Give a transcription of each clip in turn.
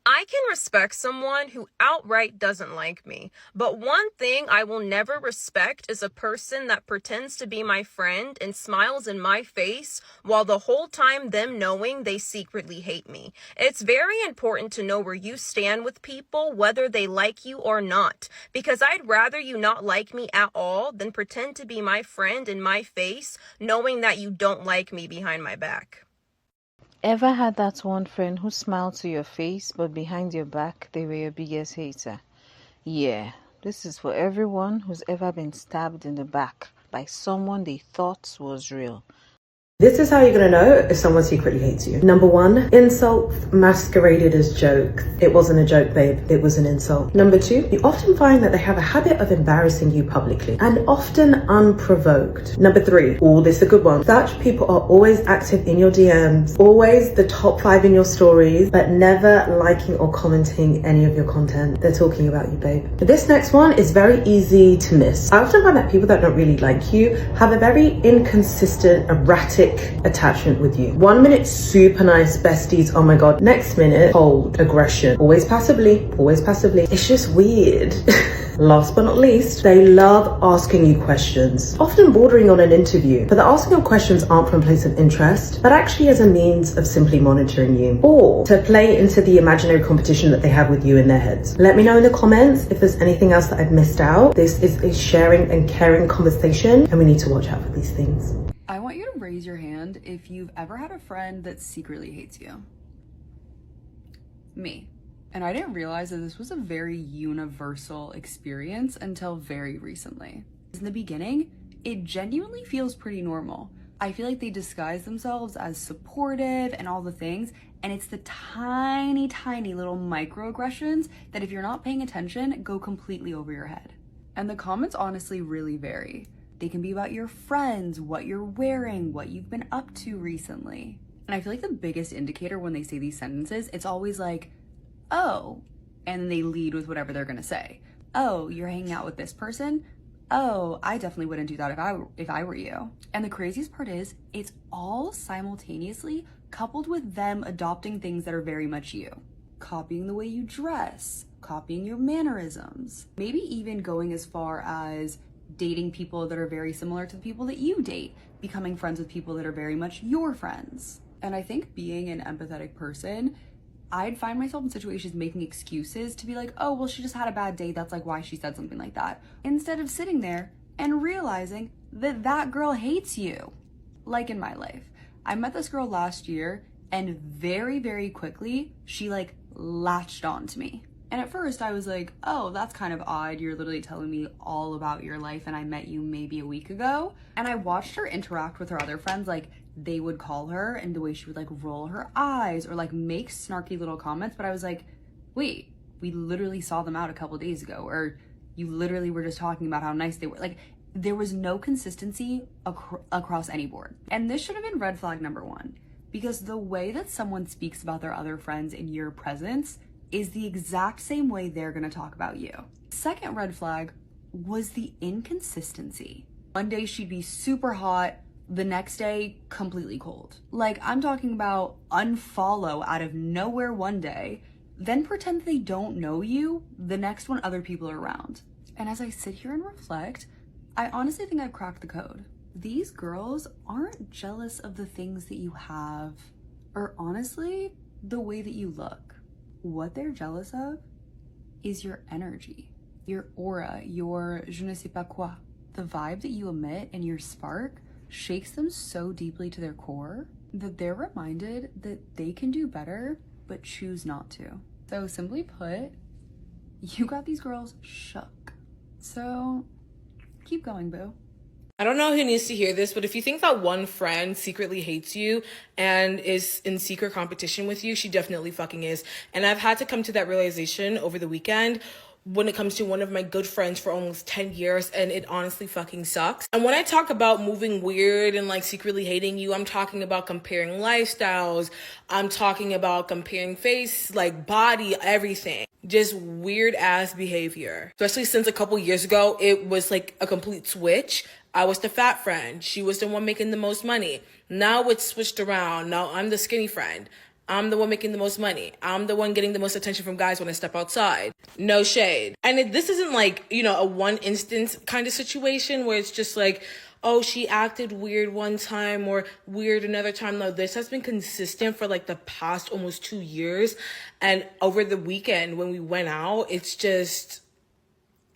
I can respect someone who outright doesn't like me, but one thing I will never respect is a person that pretends to be my friend and smiles in my face while the whole time them knowing they secretly hate me. It's very important to know where you stand with people, whether they like you or not, because I'd rather you not like me at all than pretend to be my friend in my face, knowing that you don't like me behind my back. Ever had that one friend who smiled to your face, but behind your back, they were your biggest hater? Yeah, this is for everyone who's ever been stabbed in the back by someone they thought was real. This is how you're gonna know if someone secretly hates you. Number one, insult masqueraded as joke. It wasn't a joke, babe. It was an insult. Number two, you often find that they have a habit of embarrassing you publicly and often unprovoked. Number three, oh, this is a good one. Such people are always active in your DMs, always the top 5 in your stories, but never liking or commenting any of your content. They're talking about you, babe. But this next one is very easy to miss. I often find that people that don't really like you have a very inconsistent, erratic attachment with you. 1 minute super nice besties, oh my god, next minute cold aggression, always passively. It's just weird. Last but not least, they love asking you questions, often bordering on an interview, but the asking of questions aren't from a place of interest, but actually as a means of simply monitoring you or to play into the imaginary competition that they have with you in their heads. Let me know in the comments if there's anything else that I've missed out. This is a sharing and caring conversation, and we need to watch out for these things. I want you to raise your hand if you've ever had a friend that secretly hates you. Me. And I didn't realize that this was a very universal experience until very recently. In the beginning, it genuinely feels pretty normal. I feel like they disguise themselves as supportive and all the things, and it's the tiny, tiny little microaggressions that if you're not paying attention, go completely over your head. And the comments honestly really vary. They can be about your friends, what you're wearing, what you've been up to recently. And I feel like the biggest indicator when they say these sentences, it's always like, oh, and then they lead with whatever they're gonna say. Oh, you're hanging out with this person? Oh, I definitely wouldn't do that if I were you. And the craziest part is, it's all simultaneously coupled with them adopting things that are very much you. Copying the way you dress, copying your mannerisms, maybe even going as far as dating people that are very similar to the people that you date, becoming friends with people that are very much your friends. And I think being an empathetic person, I'd find myself in situations making excuses to be like, oh, well, she just had a bad day. That's like why she said something like that. Instead of sitting there and realizing that that girl hates you. Like in my life, I met this girl last year and very, very quickly, she like latched on to me. And at first I was like, oh, that's kind of odd. You're literally telling me all about your life and I met you maybe a week ago. And I watched her interact with her other friends. Like they would call her and the way she would like roll her eyes or like make snarky little comments. But I was like, wait, we literally saw them out a couple days ago. Or you literally were just talking about how nice they were. Like there was no consistency across any board. And this should have been red flag number 1. Because the way that someone speaks about their other friends in your presence is the exact same way they're gonna talk about you. Second red flag was the inconsistency. One day she'd be super hot, the next day completely cold. Like I'm talking about unfollow out of nowhere one day, then pretend they don't know you the next one other people are around. And as I sit here and reflect, I honestly think I've cracked the code. These girls aren't jealous of the things that you have, or honestly, the way that you look. What they're jealous of is your energy, your aura, your je ne sais pas quoi. The vibe that you emit and your spark shakes them so deeply to their core that they're reminded that they can do better, but choose not to. So simply put, you got these girls shook. So keep going, boo. I don't know who needs to hear this, but if you think that one friend secretly hates you and is in secret competition with you, she definitely fucking is. And I've had to come to that realization over the weekend when it comes to one of my good friends for almost 10 years, and it honestly fucking sucks. And when I talk about moving weird and like secretly hating you, I'm talking about comparing lifestyles. I'm talking about comparing face, like body, everything. Just weird ass behavior. Especially since a couple years ago, it was like a complete switch. I was the fat friend. She was the one making the most money. Now it's switched around. Now I'm the skinny friend. I'm the one making the most money. I'm the one getting the most attention from guys when I step outside. No shade. And this isn't like, a one instance kind of situation where it's just like, oh, she acted weird one time or weird another time. No, this has been consistent for like the past almost 2 years. And over the weekend when we went out,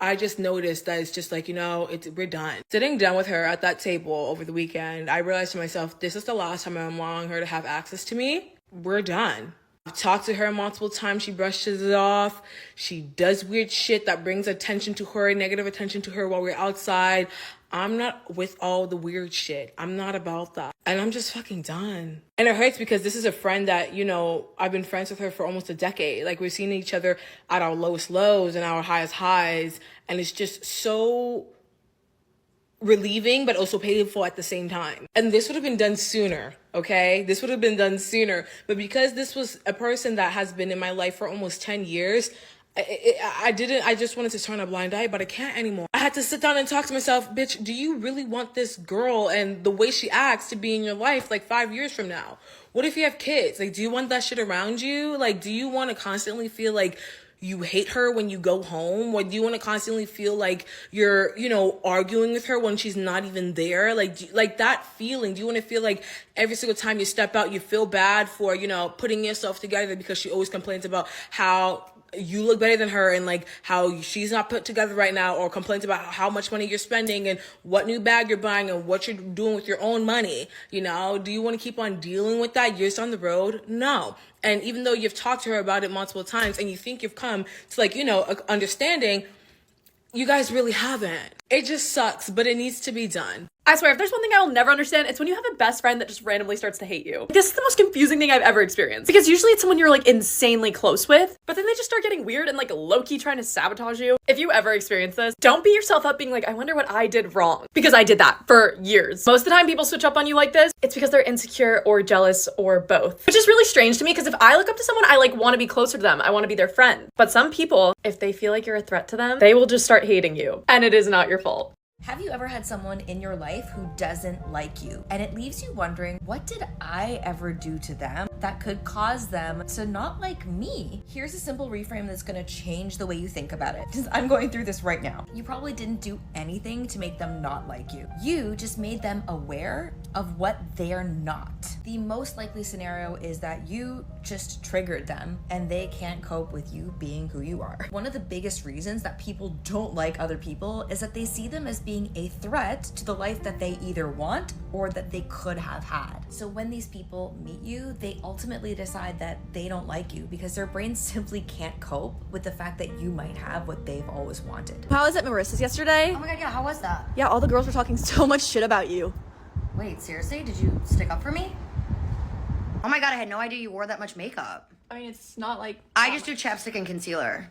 I just noticed that it's just like, we're done. Sitting down with her at that table over the weekend, I realized to myself, this is the last time I'm allowing her to have access to me. We're done. I've talked to her multiple times. She brushes it off. She does weird shit that brings attention to her, negative attention to her while we're outside. I'm not with all the weird shit. I'm not about that. And I'm just fucking done. And it hurts because this is a friend that, I've been friends with her for almost a decade. Like, we've seen each other at our lowest lows and our highest highs. And it's just so relieving, but also painful at the same time. And this would have been done sooner, okay? This would have been done sooner. But because this was a person that has been in my life for almost 10 years, I just wanted to turn a blind eye, but I can't anymore. I had to sit down and talk to myself, bitch, do you really want this girl and the way she acts to be in your life like 5 years from now? What if you have kids? Like, do you want that shit around you? Like, do you want to constantly feel like you hate her when you go home? Or do you want to constantly feel like you're, arguing with her when she's not even there? Like that feeling. Do you want to feel like every single time you step out, you feel bad for, putting yourself together because she always complains about how you look better than her and like how she's not put together right now, or complains about how much money you're spending and what new bag you're buying and what you're doing with your own money? Do you want to keep on dealing with that years down the road? No. And even though you've talked to her about it multiple times and you think you've come to understanding, you guys really haven't. It just sucks, but it needs to be done. I swear, if there's one thing I will never understand, it's when you have a best friend that just randomly starts to hate you. This is the most confusing thing I've ever experienced. Because usually it's someone you're like insanely close with, but then they just start getting weird and like low-key trying to sabotage you. If you ever experience this, don't beat yourself up being like, I wonder what I did wrong. Because I did that for years. Most of the time people switch up on you like this, it's because they're insecure or jealous or both. Which is really strange to me, because if I look up to someone, I like want to be closer to them. I want to be their friend. But some people, if they feel like you're a threat to them, they will just start hating you. And it is not your fault. Have you ever had someone in your life who doesn't like you? And it leaves you wondering, what did I ever do to them that could cause them to not like me? Here's a simple reframe that's gonna change the way you think about it, because I'm going through this right now. You probably didn't do anything to make them not like you. You just made them aware of what they're not. The most likely scenario is that you just triggered them and they can't cope with you being who you are. One of the biggest reasons that people don't like other people is that they see them as being a threat to the life that they either want or that they could have had. So when these people meet you, they ultimately decide that they don't like you because their brains simply can't cope with the fact that you might have what they've always wanted. How was at Marissa's yesterday? Oh my god, yeah, how was that? Yeah, all the girls were talking so much shit about you. Wait, seriously? Did you stick up for me? Oh my god, I had no idea you wore that much makeup. I mean, it's not like... I just do chapstick and concealer.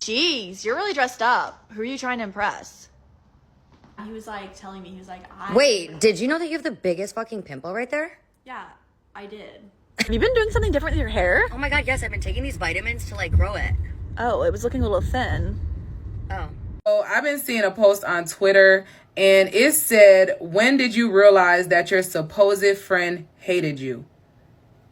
Jeez, you're really dressed up. Who are you trying to impress? He was like telling me, he was like, Wait, did you know that you have the biggest fucking pimple right there? Yeah, I did. Have you been doing something different with your hair? Oh my god, yes, I've been taking these vitamins to like grow it. Oh, it was looking a little thin. Oh. So I've been seeing a post on Twitter and it said, when did you realize that your supposed friend hated you?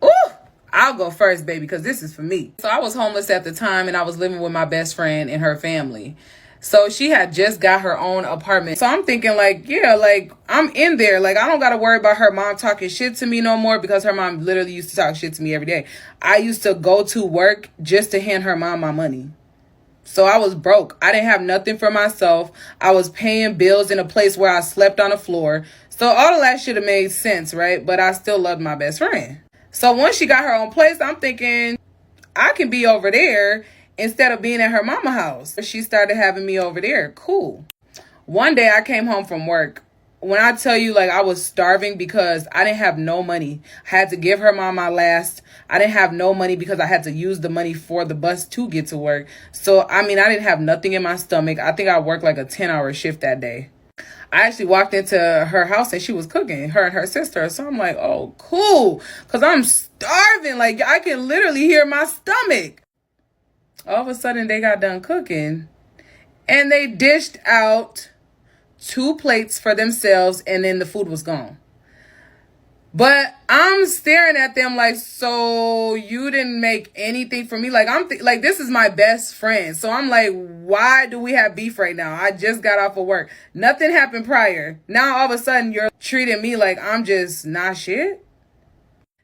Ooh, I'll go first, baby, because this is for me. So I was homeless at the time and I was living with my best friend and her family. So she had just got her own apartment. So I'm thinking like, yeah, like I'm in there. Like I don't got to worry about her mom talking shit to me no more, because her mom literally used to talk shit to me every day. I used to go to work just to hand her mom my money. So I was broke. I didn't have nothing for myself. I was paying bills in a place where I slept on the floor. So all of that should have made sense, right? But I still loved my best friend. So once she got her own place, I'm thinking I can be over there instead of being at her mama house. She started having me over there. Cool. One day I came home from work. When I tell you, like, I was starving because I didn't have no money. I had to give her mom my last. I didn't have no money because I had to use the money for the bus to get to work. So, I mean, I didn't have nothing in my stomach. I think I worked like a 10-hour shift that day. I actually walked into her house and she was cooking, her and her sister. So I'm like, oh, cool. Because I'm starving. Like, I can literally hear my stomach. All of a sudden, they got done cooking. And they dished out 2 plates for themselves, and then the food was gone. But I'm staring at them like, so you didn't make anything for me? Like, like, this is my best friend. So I'm like, why do we have beef right now? I just got off of work. Nothing happened prior. Now all of a sudden you're treating me like I'm just not shit.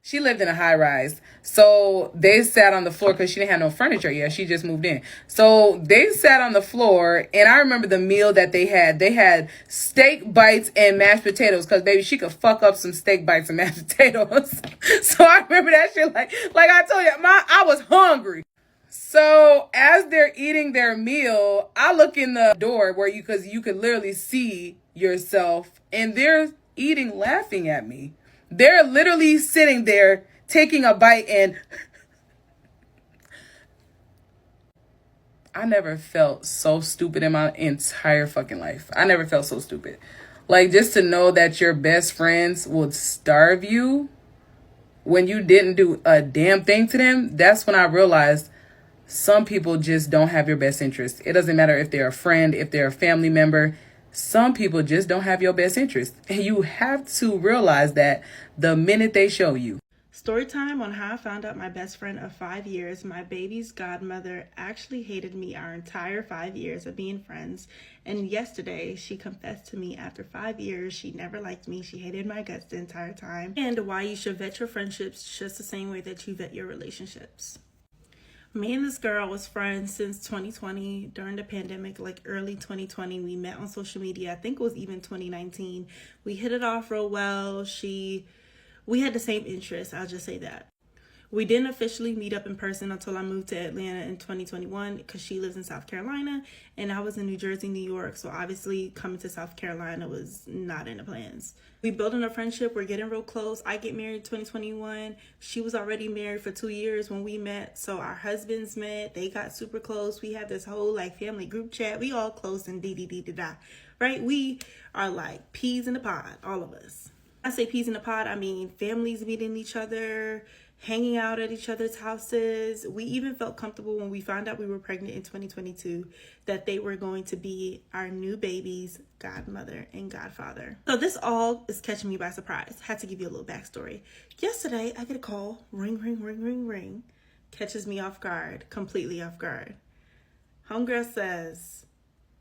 She lived in a high rise. So they sat on the floor because she didn't have no furniture yet. She just moved in. So they sat on the floor, and I remember the meal that they had. They had steak bites and mashed potatoes because, baby, she could fuck up some steak bites and mashed potatoes. So I remember that shit like I told you, I was hungry. So as they're eating their meal, I look in the door because you could literally see yourself, and they're eating laughing at me. They're literally sitting there taking a bite, and I never felt so stupid in my entire fucking life. I never felt so stupid. Like, just to know that your best friends would starve you when you didn't do a damn thing to them. That's when I realized some people just don't have your best interest. It doesn't matter if they're a friend, if they're a family member. Some people just don't have your best interest. And you have to realize that the minute they show you. Story time on how I found out my best friend of 5 years, my baby's godmother, actually hated me our entire 5 years of being friends. And yesterday, she confessed to me after 5 years she never liked me. She hated my guts the entire time. And why you should vet your friendships just the same way that you vet your relationships. Me and this girl was friends since 2020 during the pandemic, like early 2020. We met on social media. I think it was even 2019. We hit it off real well. We had the same interests, I'll just say that. We didn't officially meet up in person until I moved to Atlanta in 2021 because she lives in South Carolina and I was in New Jersey, New York. So obviously coming to South Carolina was not in the plans. We building a friendship. We're getting real close. I get married in 2021. She was already married for 2 years when we met. So our husbands met. They got super close. We had this whole like family group chat. We all close and da. Right? We are like peas in the pod, all of us. I say peas in the pod, I mean families meeting each other, hanging out at each other's houses. We even felt comfortable when we found out we were pregnant in 2022 that they were going to be our new baby's godmother and godfather. So this all is catching me by surprise. Had to give you a little backstory. Yesterday, I get a call, ring, ring, ring, ring, ring. Catches me off guard, completely off guard. Homegirl says,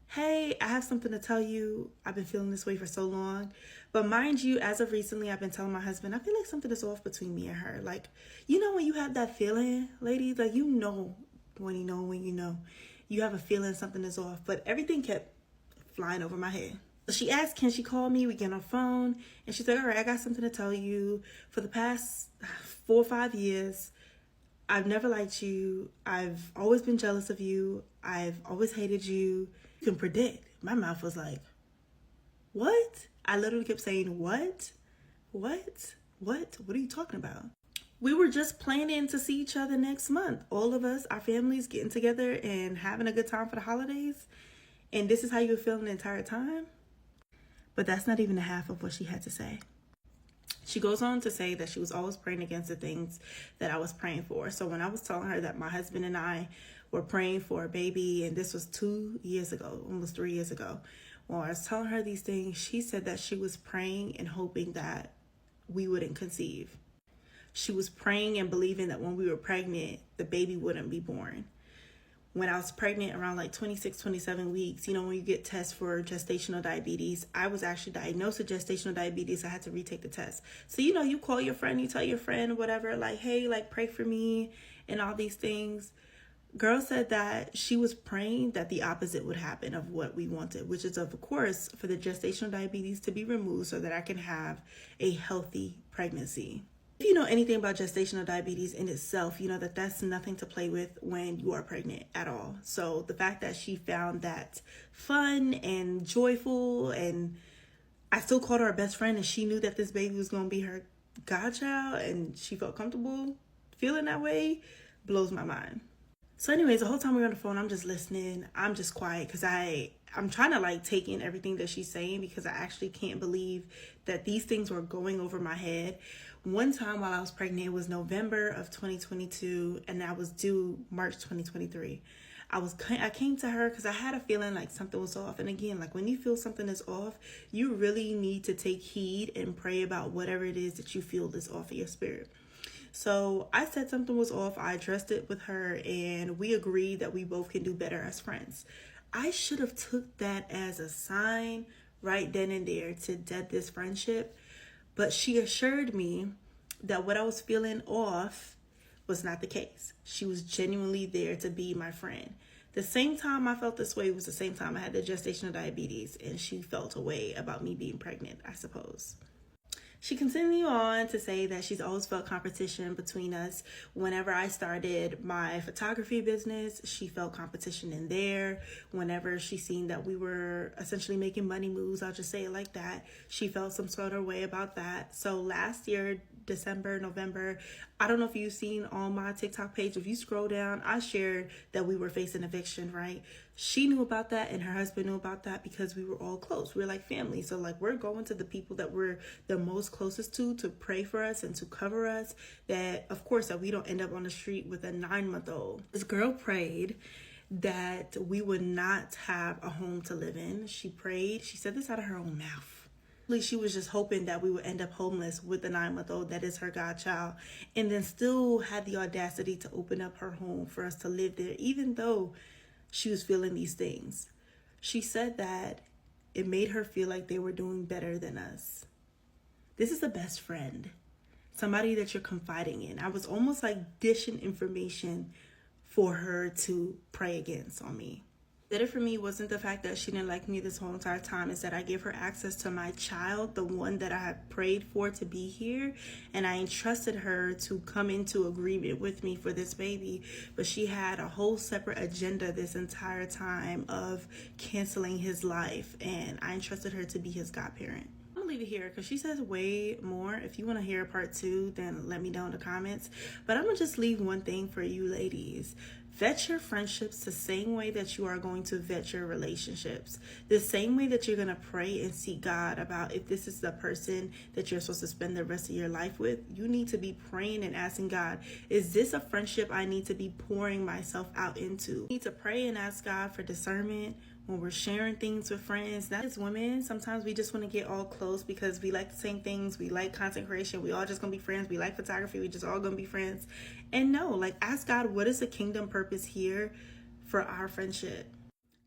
hey, I have something to tell you. I've been feeling this way for so long. But mind you, as of recently, I've been telling my husband, I feel like something is off between me and her. Like, you know when you have that feeling, ladies? Like, you know when you know. You have a feeling something is off. But everything kept flying over my head. So she asked, can she call me? We get on the phone. And she's like, all right, I got something to tell you. For the past 4 or 5 years, I've never liked you. I've always been jealous of you. I've always hated you. You can predict. My mouth was like, what? I literally kept saying, what? What? What are you talking about? We were just planning to see each other next month. All of us, our families getting together and having a good time for the holidays. And this is how you were feeling the entire time? But that's not even the half of what she had to say. She goes on to say that she was always praying against the things that I was praying for. So when I was telling her that my husband and I were praying for a baby, and this was 2 years ago, almost 3 years ago, when I was telling her these things, she said that she was praying and hoping that we wouldn't conceive. She was praying and believing that when we were pregnant, the baby wouldn't be born. When I was pregnant around like 26, 27 weeks, you know, when you get tests for gestational diabetes, I was actually diagnosed with gestational diabetes. I had to retake the test. So, you know, you call your friend, you tell your friend, whatever, like, hey, like, pray for me and all these things. Girl said that she was praying that the opposite would happen of what we wanted, which is, of course, for the gestational diabetes to be removed so that I can have a healthy pregnancy. If you know anything about gestational diabetes in itself, you know that that's nothing to play with when you are pregnant at all. So the fact that she found that fun and joyful, and I still called her best friend, and she knew that this baby was going to be her godchild, and she felt comfortable feeling that way, blows my mind. So anyways, the whole time we were on the phone, I'm just listening. I'm just quiet because I'm trying to like take in everything that she's saying because I actually can't believe that these things were going over my head. One time while I was pregnant, it was November of 2022 and I was due March 2023. I came to her because I had a feeling like something was off. And again, like when you feel something is off, you really need to take heed and pray about whatever it is that you feel is off of your spirit. So I said something was off. I addressed it with her, and we agreed that we both can do better as friends. I should have took that as a sign right then and there to dead this friendship, but she assured me that what I was feeling off was not the case. She was genuinely there to be my friend. The same time I felt this way was the same time I had the gestational diabetes, and she felt a way about me being pregnant, I suppose. She continued on to say that she's always felt competition between us. Whenever I started my photography business, she felt competition in there. Whenever she seen that we were essentially making money moves, I'll just say it like that, she felt some sort of way about that. So last year, December, November, I don't know if you've seen on my TikTok page, if you scroll down, I shared that we were facing eviction, right? She knew about that and her husband knew about that because we were all close. We're like family. So like we're going to the people that we're the most closest to pray for us and to cover us, that of course that we don't end up on the street with a 9-month-old. This girl prayed that we would not have a home to live in. She prayed, she said this out of her own mouth. She was just hoping that we would end up homeless with the 9-month-old that is her godchild, and then still had the audacity to open up her home for us to live there, even though she was feeling these things. She said that it made her feel like they were doing better than us. This is a best friend, somebody that you're confiding in. I was almost like dishing information for her to pray against on me. Did it for me wasn't the fact that she didn't like me this whole entire time. It's that I gave her access to my child, the one that I had prayed for to be here, and I entrusted her to come into agreement with me for this baby. But she had a whole separate agenda this entire time of canceling his life, and I entrusted her to be his godparent. I'm gonna leave it here because she says way more. If you want to hear part 2, then let me know in the comments. But I'm gonna just leave one thing for you ladies. Vet your friendships the same way that you are going to vet your relationships. The same way that you're going to pray and seek God about if this is the person that you're supposed to spend the rest of your life with. You need to be praying and asking God, is this a friendship I need to be pouring myself out into? You need to pray and ask God for discernment when we're sharing things with friends. That is women. Sometimes we just want to get all close because we like the same things. We like content creation. We all just going to be friends. We like photography. We just all going to be friends. And no, like ask God, what is the kingdom purpose here for our friendship?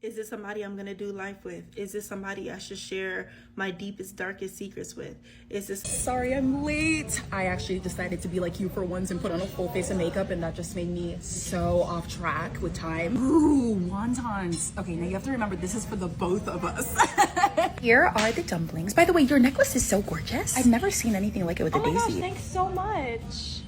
Is this somebody I'm going to do life with? Is this somebody I should share my deepest, darkest secrets with? Is this... Sorry, I'm late. I actually decided to be like you for once and put on a full face of makeup, and that just made me so off track with time. Ooh, wontons. Okay, now you have to remember this is for the both of us. Here are the dumplings. By the way, your necklace is so gorgeous. I've never seen anything like it with a daisy. Oh my gosh, thanks so much.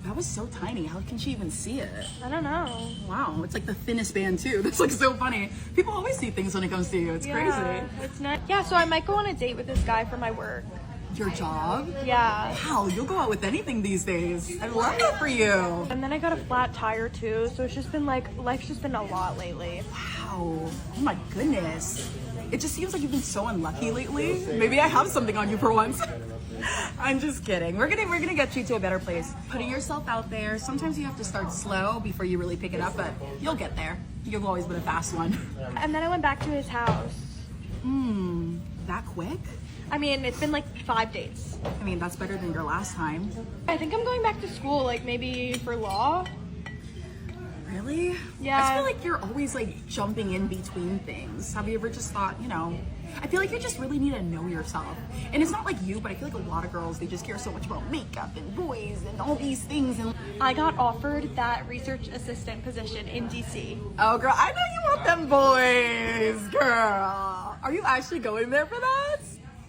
That was so tiny. How can she even see it? I don't know. Wow, it's like the thinnest band too. That's like so funny. People always see things when it comes to you. It's crazy. It's not. Yeah, so I might go on a date with this guy for my work. Your job? Yeah. Wow, you'll go out with anything these days. I love that for you. And then I got a flat tire too, so it's just been like, life's just been a lot lately. Wow. Oh my goodness. It just seems like you've been so unlucky lately. Maybe I have something on you for once. I'm just kidding. We're gonna get you to a better place. Putting yourself out there. Sometimes you have to start slow before you really pick it up, but you'll get there. You've always been a fast one. And then I went back to his house. That quick? I mean, it's been like 5 dates. I mean, that's better than your last time. I think I'm going back to school, like maybe for law. Really? Yeah. I feel like you're always like jumping in between things. Have you ever just thought, you know, I feel like you just really need to know yourself. And it's not like you, but I feel like a lot of girls, they just care so much about makeup and boys and all these things. And I got offered that research assistant position in DC. oh girl, I know you want them boys, girl. Are you actually going there for that?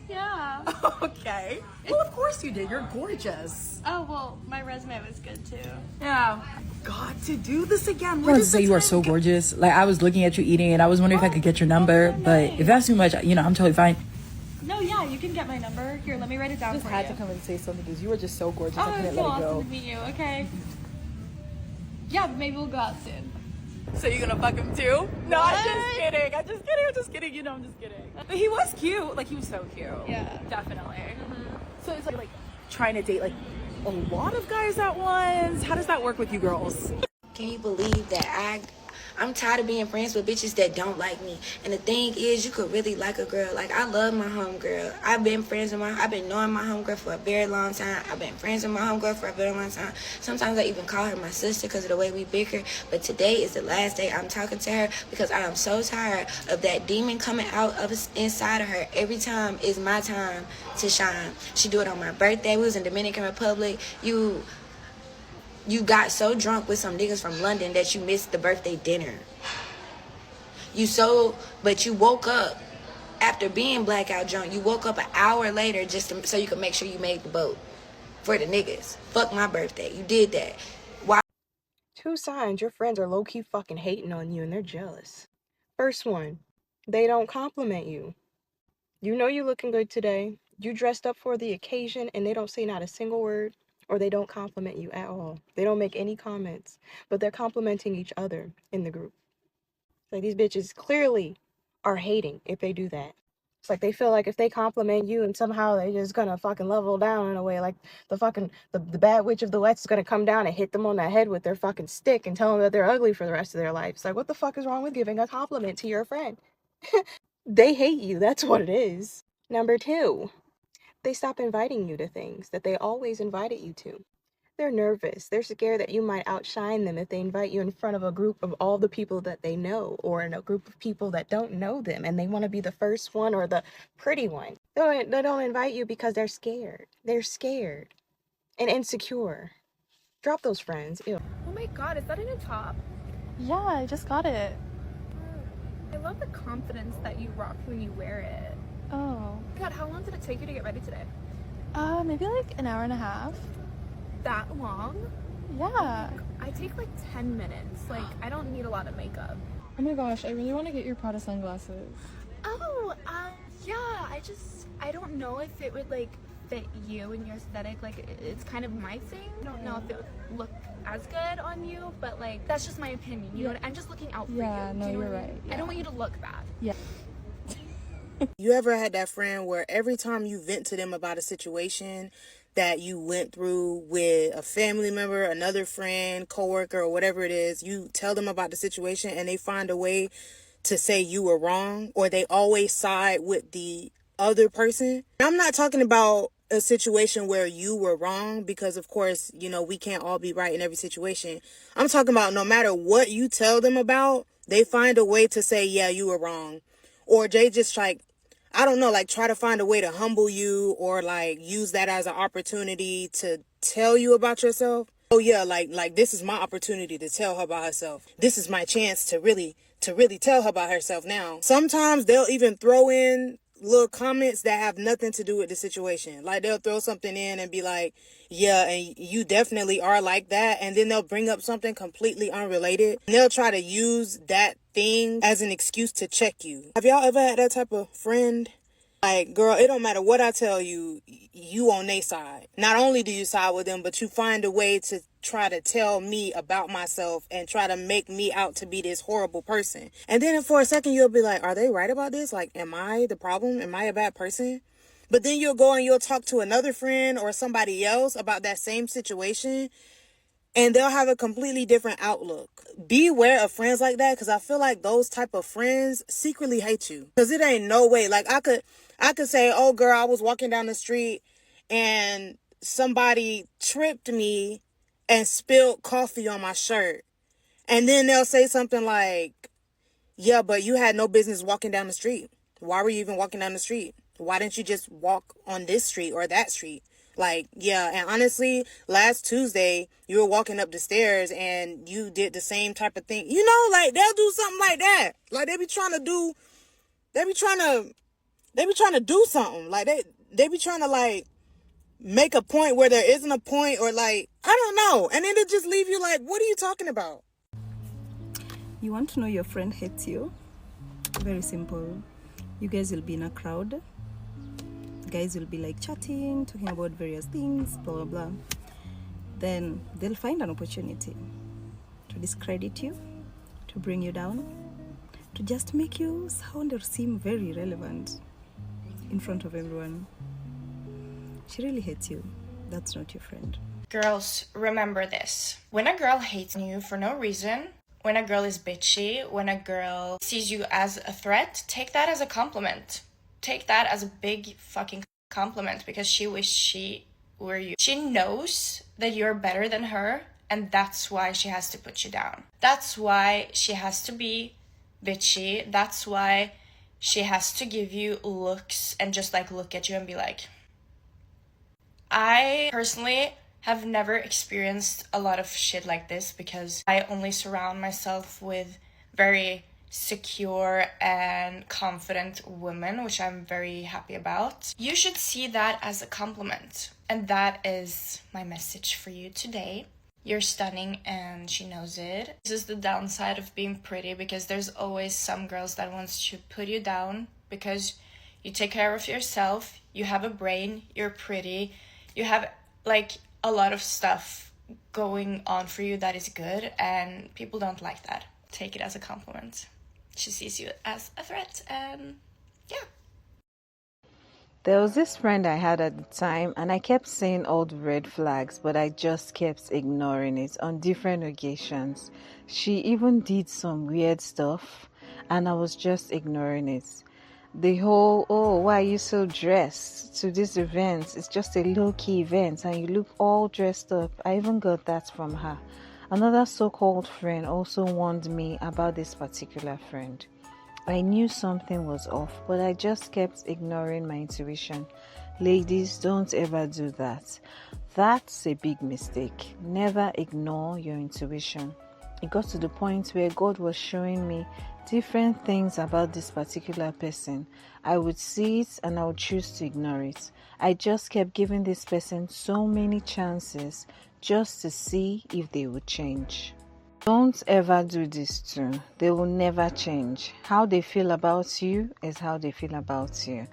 Yeah. Okay. Well, of course you did. You're gorgeous. Oh, well, my resume was good too. Yeah. Got to do this again. I want to say you are so gorgeous. Like, I was looking at you eating and I was wondering if I could get your number, but if that's too much, you know, I'm totally fine. No, yeah, you can get my number. Here, let me write it down I just for had you. to come and say something because you were just so gorgeous. Oh, I couldn't it's let so it go. awesome to meet you. Okay. Yeah, but maybe we'll go out soon. So you're gonna fuck him too? No, I'm just kidding. I'm just kidding. You know, I'm just kidding. But he was cute. Like, he was so cute. Yeah. Definitely. So it's like trying to date like a lot of guys at once. How does that work with you girls? Can you believe that I'm tired of being friends with bitches that don't like me. And the thing is, you could really like a girl. Like, I love my homegirl. I've been knowing my homegirl for a very long time. I've been friends with my homegirl for a very long time. Sometimes I even call her my sister because of the way we bicker. But today is the last day I'm talking to her because I am so tired of that demon coming out of inside of her. Every time is my time to shine. She do it on my birthday. We was in Dominican Republic. You got so drunk with some niggas from London that you missed the birthday dinner. But you woke up after being blackout drunk. You woke up an hour later so you could make sure you made the boat for the niggas. Fuck my birthday. You did that. Why? 2 signs your friends are low-key fucking hating on you and they're jealous. First one, they don't compliment you. You know you looking good today. You dressed up for the occasion and they don't say not a single word. Or they don't compliment you at all. They don't make any comments, but they're complimenting each other in the group. Like, these bitches clearly are hating if they do that. It's like they feel like if they compliment you and somehow they just gonna fucking level down in a way, like the bad witch of the West is gonna come down and hit them on the head with their fucking stick and tell them that they're ugly for the rest of their life. It's like, what the fuck is wrong with giving a compliment to your friend? They hate you, that's what it is. Number 2. They stop inviting you to things that they always invited you to. They're nervous. They're scared that you might outshine them if they invite you in front of a group of all the people that they know or in a group of people that don't know them and they want to be the first one or the pretty one. They don't invite you because they're scared. They're scared and insecure. Drop those friends. Ew. Oh my god, is that a new top? Yeah, I just got it. I love the confidence that you rock when you wear it. Oh. God, how long did it take you to get ready today? Maybe like an hour and a half. That long? Yeah. I take like 10 minutes. Like, I don't need a lot of makeup. Oh my gosh, I really want to get your Prada sunglasses. Oh, yeah, I don't know if it would like fit you and your aesthetic. Like, it's kind of my thing. I don't know if it would look as good on you, but like, that's just my opinion. You know what? I'm just looking out for you. Yeah, no, you know you're what I mean? right. Yeah. I don't want you to look bad. Yeah. You ever had that friend where every time you vent to them about a situation that you went through with a family member, another friend, coworker, or whatever it is, you tell them about the situation and they find a way to say you were wrong, or they always side with the other person? I'm not talking about a situation where you were wrong, because of course, you know, we can't all be right in every situation. I'm talking about no matter what you tell them about, they find a way to say, yeah, you were wrong. Or they just like, I don't know, like try to find a way to humble you or like use that as an opportunity to tell you about yourself. Oh yeah, like this is my opportunity to tell her about herself. This is my chance to really tell her about herself now. Sometimes they'll even throw in little comments that have nothing to do with the situation. Like they'll throw something in and be like, yeah, and you definitely are like that. And then they'll bring up something completely unrelated. And they'll try to use that thing as an excuse to check you. Have y'all ever had that type of friend? Like, girl, it don't matter what I tell you, you on their side. Not only do you side with them, but you find a way to try to tell me about myself and try to make me out to be this horrible person. And then for a second, you'll be like, are they right about this? Like, am I the problem? Am I a bad person? But then you'll go and you'll talk to another friend or somebody else about that same situation, and they'll have a completely different outlook. Beware of friends like that, because I feel like those type of friends secretly hate you. Because it ain't no way. Like, I could say, oh, girl, I was walking down the street and somebody tripped me and spilled coffee on my shirt. And then they'll say something like, yeah, but you had no business walking down the street. Why were you even walking down the street? Why didn't you just walk on this street or that street? Like, yeah, and honestly, last Tuesday, you were walking up the stairs and you did the same type of thing. You know, like, they'll do something like that. Like, they be trying to do something. Like, they be trying to, like, make a point where there isn't a point, or, like, I don't know. And then they just leave you like, what are you talking about? You want to know your friend hates you? Very simple. You guys will be in a crowd. Guys will be like chatting, talking about various things, blah blah blah. Then they'll find an opportunity to discredit you, to bring you down, to just make you sound or seem very irrelevant in front of everyone. She really hates you. That's not your friend. Girls, remember this. When a girl hates you for no reason, When a girl is bitchy, when a girl sees you as a threat, take that as a compliment. Take that as a big fucking compliment, because she wished she were you. She knows that you're better than her, and that's why she has to put you down. That's why she has to be bitchy. That's why she has to give you looks and just like look at you and be like, I personally have never experienced a lot of shit like this because I only surround myself with very secure and confident women, which I'm very happy about. You should see that as a compliment. And that is my message for you today. You're stunning and she knows it. This is the downside of being pretty, because there's always some girls that wants to put you down because you take care of yourself, you have a brain, you're pretty, you have like a lot of stuff going on for you that is good, and people don't like that. Take it as a compliment. She sees you as a threat, and yeah. There was this friend I had at the time, and I kept seeing all the red flags, but I just kept ignoring it on different occasions. She even did some weird stuff, and I was just ignoring it. The whole, oh, why are you so dressed to this event? It's just a low-key event, and you look all dressed up. I even got that from her. Another so-called friend also warned me about this particular friend. I knew something was off, but I just kept ignoring my intuition. Ladies, don't ever do that. That's a big mistake. Never ignore your intuition. It got to the point where God was showing me different things about this particular person. I would see it and I would choose to ignore it. I just kept giving this person so many chances just to see if they would change. Don't ever do this too. They will never change. How they feel about you is how they feel about you.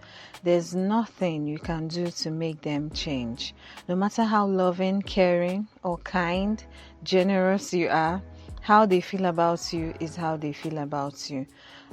There's nothing you can do to make them change. No matter how loving, caring, or kind, generous you are, how they feel about you is how they feel about you.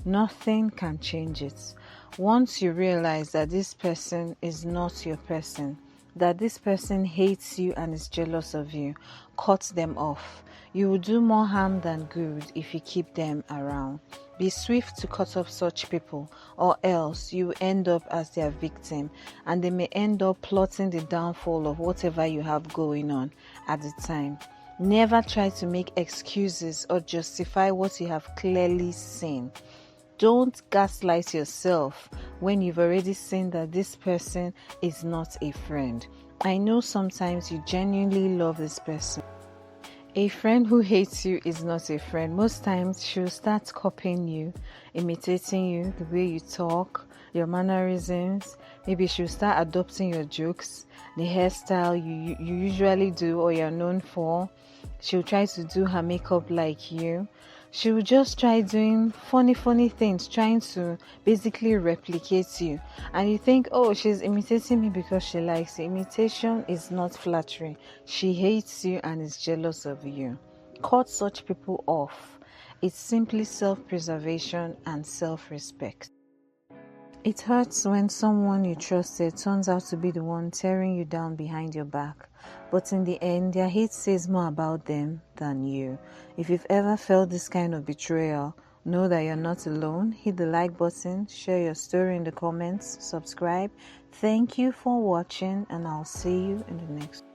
Nothing can change it. Once you realize that this person is not your person, that this person hates you and is jealous of you, cut them off. You will do more harm than good if you keep them around. Be swift to cut off such people, or else you end up as their victim, and they may end up plotting the downfall of whatever you have going on at the time. Never try to make excuses or justify what you have clearly seen. Don't gaslight yourself when you've already seen that this person is not a friend. I know sometimes you genuinely love this person. A friend who hates you is not a friend. Most times she'll start copying you, imitating you, the way you talk, your mannerisms. Maybe she'll start adopting your jokes, the hairstyle you usually do or you're known for. She'll try to do her makeup like you. She will just try doing funny things, trying to basically replicate you. And you think, oh, she's imitating me because she likes it. Imitation is not flattery. She hates you and is jealous of you. Cut such people off. It's simply self-preservation and self-respect. It hurts when someone you trusted turns out to be the one tearing you down behind your back. But in the end, their hate says more about them than you. If you've ever felt this kind of betrayal, know that you're not alone. Hit the like button, share your story in the comments, subscribe. Thank you for watching, and I'll see you in the next one.